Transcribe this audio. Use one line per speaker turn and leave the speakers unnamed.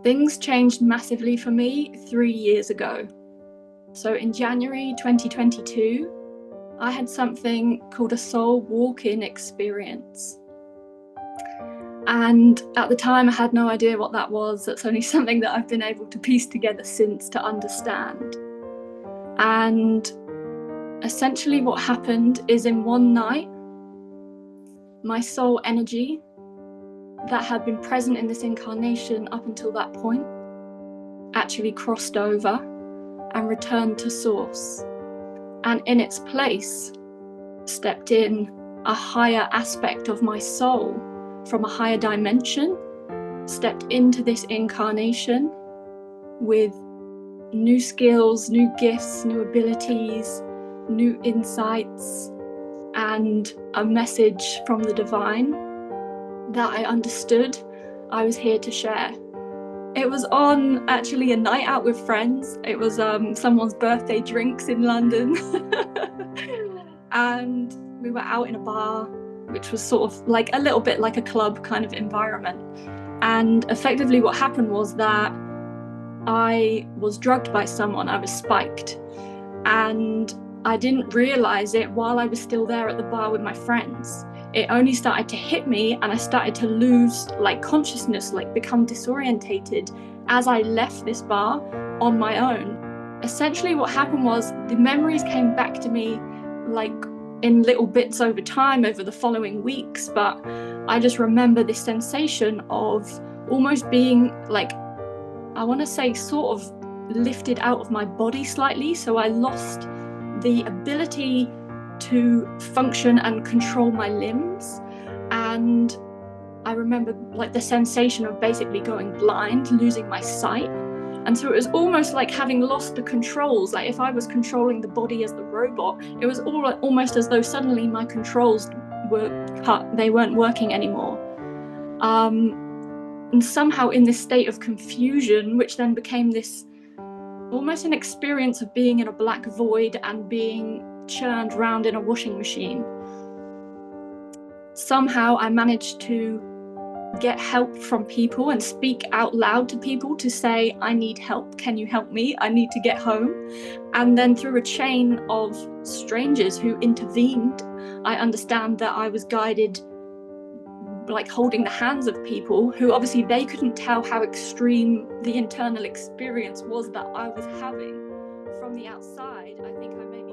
Things changed massively for me 3 years ago. So in January 2022, I had something called a soul walk-in experience. And at the time, I had no idea what that was. That's only something that I've been able to piece together since to understand. And essentially what happened is, in one night, my soul energy that had been present in this incarnation up until that point actually crossed over and returned to source. And in its place stepped in a higher aspect of my soul from a higher dimension, stepped into this incarnation with new skills, new gifts, new abilities, new insights, and a message from the divine that I understood I was here to share. It was on actually a night out with friends. It was someone's birthday drinks in London. And we were out in a bar, which was sort of like a little bit like a club kind of environment. And effectively what happened was that I was drugged by someone. I was spiked. And I didn't realize it while I was still there at the bar with my friends. It only started to hit me, and I started to lose consciousness, become disorientated as I left this bar on my own. Essentially what happened was the memories came back to me in little bits over time over the following weeks, but I just remember this sensation of almost being I want to say sort of lifted out of my body slightly. So I lost the ability to function and control my limbs, and I remember the sensation of basically going blind, losing my sight. And so it was almost like having lost the controls. If I was controlling the body as the robot, it was almost as though suddenly my controls were cut, they weren't working anymore. And somehow in this state of confusion, which then became this almost an experience of being in a black void and being churned round in a washing machine. Somehow I managed to get help from people and speak out loud to people to say, I need help, can you help me? I need to get home. And then through a chain of strangers who intervened, I understand that I was guided holding the hands of people who obviously they couldn't tell how extreme the internal experience was that I was having from the outside. I think I maybe